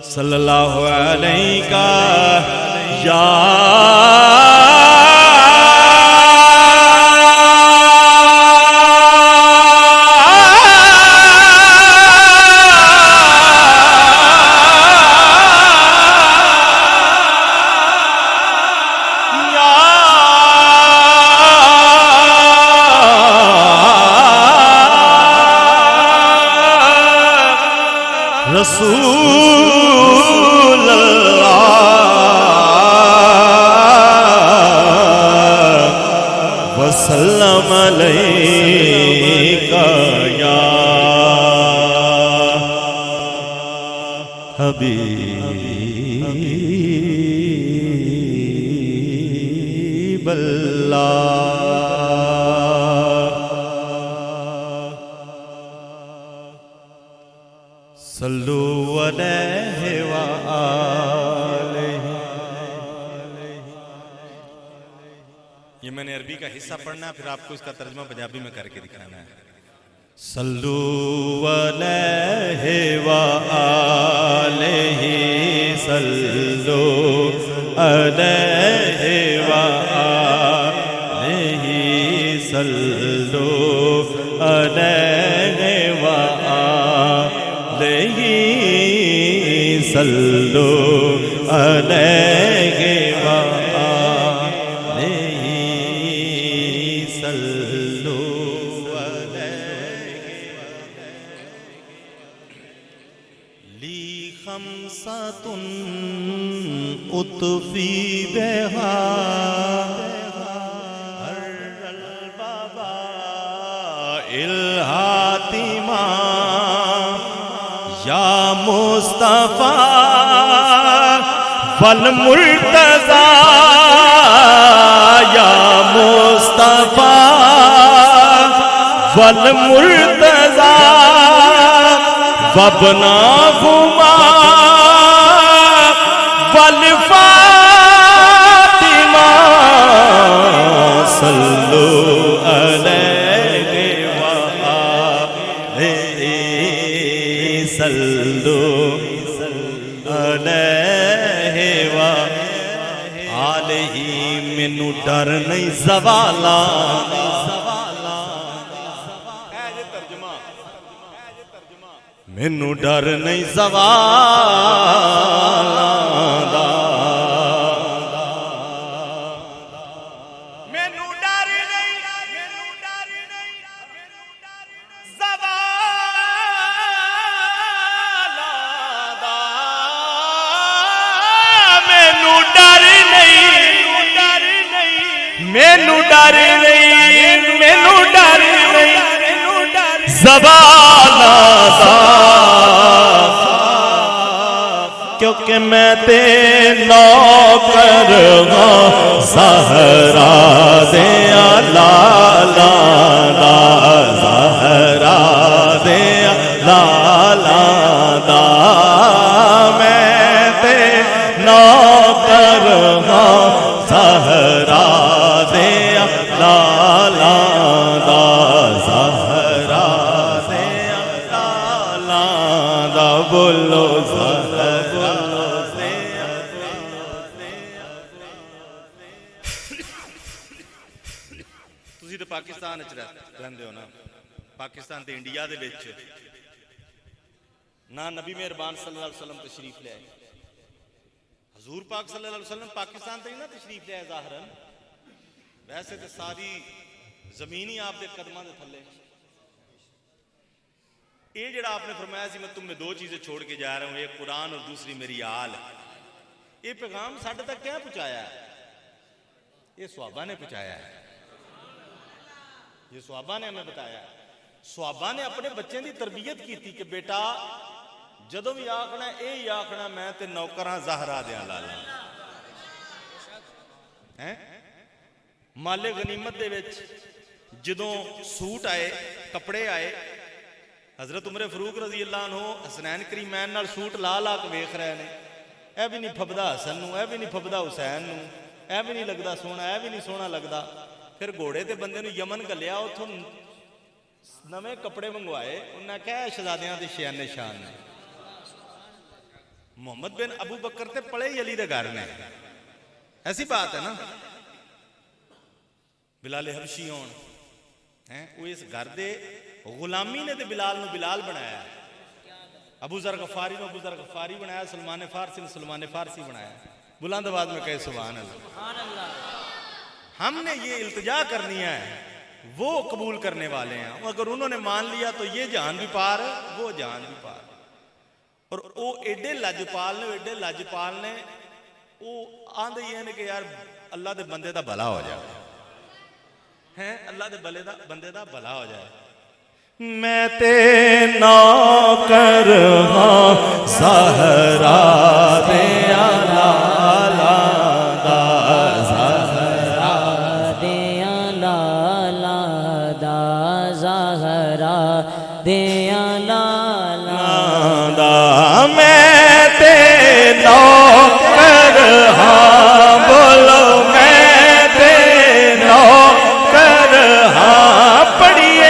صلی اللہ علیہ یا رسول اللہ وسلم علیکہ یا حبیب اللہ صلو علیہ وآلہ. یہ میں نے عربی کا حصہ پڑھنا ہے، پھر آپ کو اس کا ترجمہ پنجابی میں کر کے دکھانا ہے. صلو علیہ وآلہ صلو علیہ وآلہ صلو علیہ وآلہ صلو علیہ وآلہ صلو علیہ. لی خمسۃ اطفی بہا ہر البابا الہاتما یا مصطفیٰ والمرتضیٰ یا مصطفیٰ والمرتضیٰ وابناہما والفاطمہ صلو علیہ وآلہ صلو علیہ وآلہ. مینو ڈر نہیں زوالا مینو ڈر نہیں زوالا دا مینو ڈر نہیں زوالا دا مینو ڈر نہیں زوالا دا کیونکہ میں تے نوکر ہاں زہرا دیا لالا دا زہرا دیا لالا دا میں تے نوکر ہاں زہرا دیا لالا دا زہرا دیا لالا دا بولو پاکستان رہندے ہو نا. پاکستان تے انڈیا دے وچ نہ نبی مہربان صلی اللہ علیہ وسلم تشریف لے آئے. حضور پاک صلی اللہ علیہ وسلم پاکستان تے نہ تشریف لے آئے ظاہراً، ویسے تے ساری زمین ہی آپ دے قدماں دے تھلے. یہ جڑا آپ نے فرمایا سی میں تمہیں دو چیزیں چھوڑ کے جا رہا ہوں، ایک قرآن اور دوسری میری آل. یہ پیغام ساڈے تک کیا پہنچایا ہے؟ یہ صحابہ نے پہنچایا ہے. یہ صحابہ نے ہمیں بتایا. صحابہ نے اپنے بچے دی تربیت کی تھی کہ بیٹا جدوں بھی آکھنا اے ہی آکھنا میں تے نوکراں زہرا دیاں لالا. مال غنیمت دے وچ جدوں سوٹ آئے کپڑے آئے حضرت عمر فاروق رضی اللہ عنہ حسنین کریمین نال سوٹ لا لا کے ویکھ رہے نے. اے بھی نہیں پھبدا حسن نو، اے بھی نہیں پھبدا حسین نو، اے بھی نہیں لگدا سونا، اے بھی نہیں سونا لگدا. پھر گھوڑے تے بندے نو یمن گلیا، اتھوں نویں کپڑے منگوائے. انہاں کہا شہزادیاں دے شان نے. ਮੁਹੰਮਦ ਬਿਨ ਅਬੂ ਬਕਰ ਤੇ ਪਲੇ ਹੀ ਅਲੀ ਦੇ ਘਰ ਨੇ, ਐਸੀ ਬਾਤ ਹੈ ਨਾ। ਬਿਲਾਲ ਹਬਸ਼ੀ ਹੋਣ ਹੈ, ਉਹ ਇਸ ਘਰ ਦੇ ਗੁਲਾਮੀ ਨੇ ਤੇ ਬਿਲਾਲ ਨੂੰ ਬਿਲਾਲ ਬਣਾਇਆ। अबू ज़र गफ़ारी ने अबू ज़र गफ़ारी बनाया, सलमान फ़ारसी ने सलमान फ़ारसी बनाया। बुलंद आवाज़ में कहे सुभान अल्लाह। हमने ये इल्तिजा करनी है, वो कबूल करने वाले हैं। अगर उन्होंने मान लिया तो ये जान भी पार है, वो जान भी पार। और वो एडे लजपाल ने वो आंदे ही हैं कि यार अल्लाह दे बंदे दा भला हो जाए, हैं अल्लाह दे बंदे दा भला हो जाए। मैं ते नौकर हाँ सहरा दे लाला दा, सहरा दे लाला दा, सहरा दे लाला दा। मैं ते नौकर हाँ, बोलो मैं ते नौकर हाँ, पढ़िए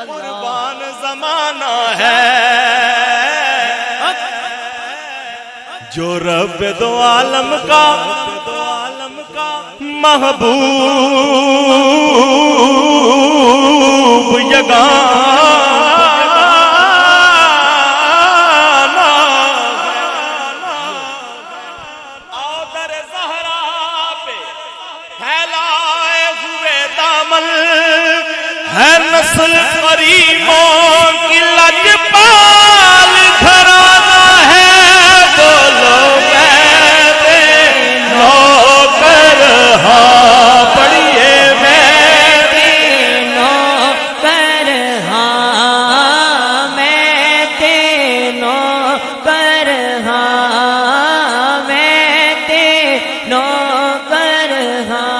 कुर्बान ज़माना है, जो रब दो आलम का महबूब यगाना। आओ दर ज़हरा पे फैलाए हुए दामन है, नस्ल करीमों की लजपाल घराना है। बोलो मैं ते नौकर हाँ, पढ़िए मैं ते नौकर हाँ, मैं ते नौकर हाँ, मैं ते नौकर हाँ।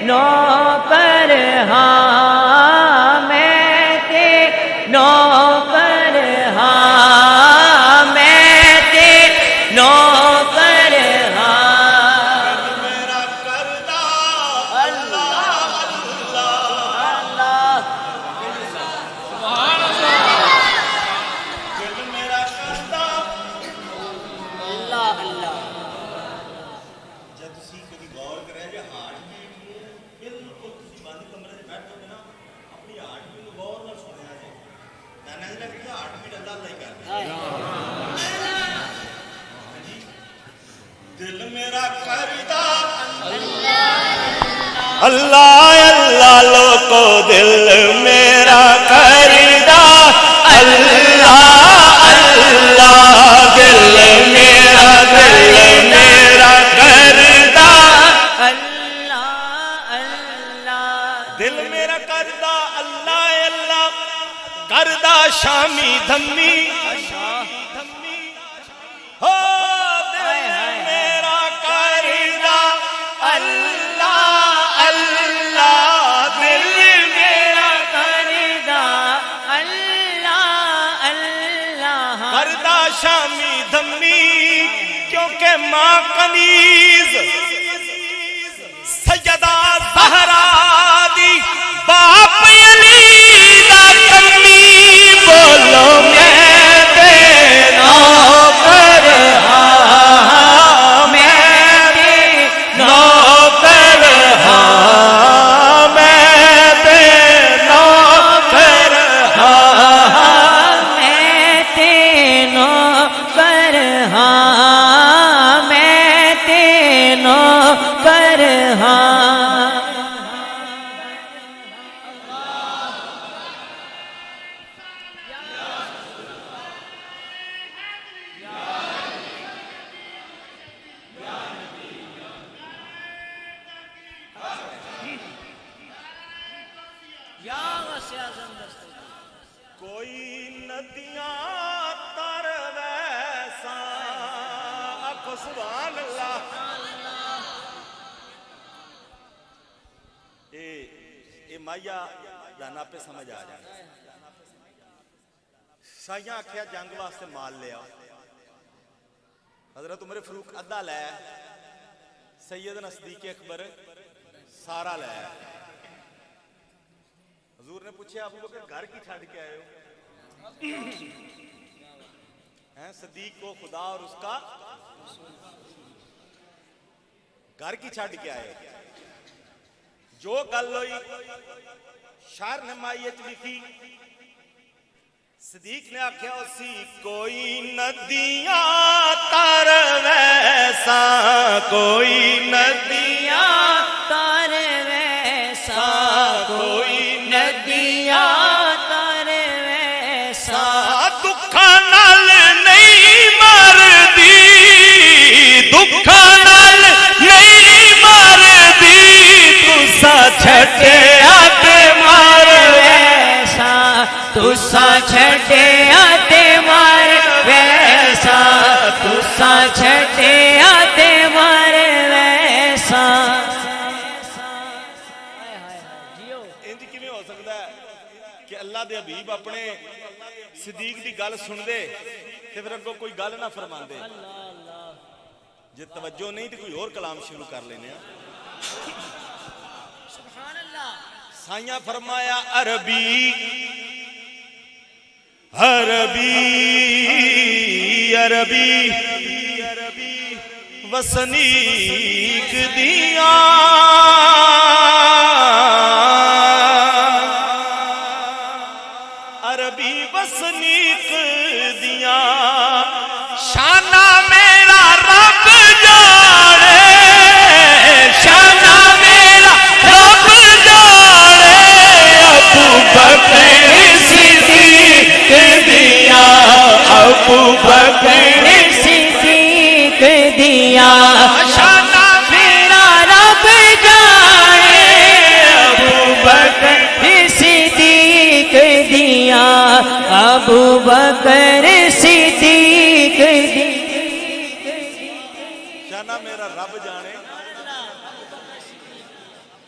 नौकर दिल मेरा करदा अल्लाह अल्लाह लोको दिल मेरा करदा अल्लाह अल्लाह दिल मेरा करदा अल्लाह अल्लाह दिल मेरा करदा अल्लाह अल्लाह करदा शामी धम्मी हो दिल मेरा करदा अल्लाह अल्लाह दिल मेरा करदा अल्लाह अल्लाह करदा शामी धम्मी क्योंकि माँ कनीज सैयदा ज़हरा दी बाप अली दा कमी बोलो मैं तेरा कर मैं नौकर मैं तेरा कर मैं तेनो कर मैं तेनो कर कोई नदियां तर वैसा आखो सुभान अल्लाह ये माया दाना पे समझ आ जाए साइया आख्या जंग वास्ते माल लिया हजरत उमर फारूक अद्धा लै सैयदना सिद्दीक़ अकबर सारा लै हुजूर ने पूछा अबू बकर घर की छड़ के आए हो हैं सिद्दीक को खुदा और उसका घर की छड़ के आए जो गल हुई शार ने माई लिखी सिद्दीक ने आख्या उसी कोई नदियां तर वैसा कोई नदियां तर वैसा कोई नदियां तर वैसा दुखा नाल नहीं मरदी दुखा नाल नहीं मरदी तुसा छड्डिया ते मार वैसा तुसा छड्डिया ते मार वैसा तुसा छड्डिया ते मार वैसा इंज किवें हो सकता है कि अल्लाह दे हबीब अपने सिद्दीक दी गल सुनदे ते फिर अगों कोई गल ना फरमांदे जे तवज्जो नहीं तो कोई और कलाम शुरू कर लेने साइया फरमाया अरबी अरबी अरबी अरबी वसनीक दिया अरबी वसनीक दिया शाना मेरा रब जाने शाना मेरा रब जाने अबू बकर सिद्दीक दिया अबू बकर सिद्दीक दिया शाना मेरा रब जाने अबू बकर सिद्दीक दिया अबू बकर सिद्दीक शाना मेरा रब जाने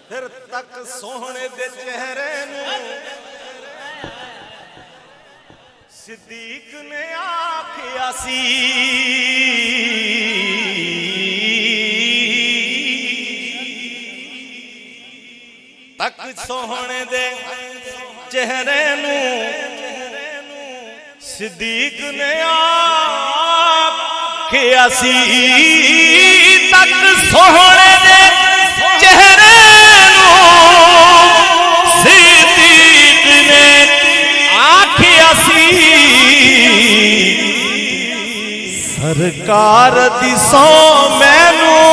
फिर तक सोहने दे चेहरे नू सिद्दीक ने आखिया सी तक सोहने दे चेहरे नू सिद्दीक ने आखिया सी तक सोहने दे चेहरे नू सिद्दीक ने आखिया सी ਸਰਕਾਰ ਦਿਸੋ ਮੈਨੂੰ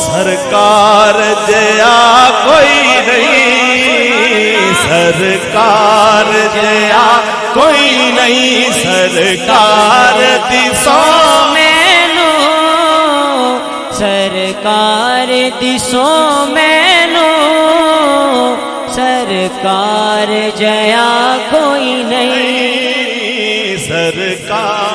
ਸਰਕਾਰ ਜਿਹਾ ਕੋਈ ਨਹੀਂ ਸਰਕਾਰ ਜਿਹਾ ਕੋਈ ਨਹੀਂ ਸਰਕਾਰ ਦਿਸੋ मैनू सरकार दिसो मैनू सरकार जया कोई नहीं ਸਰਕਾਰ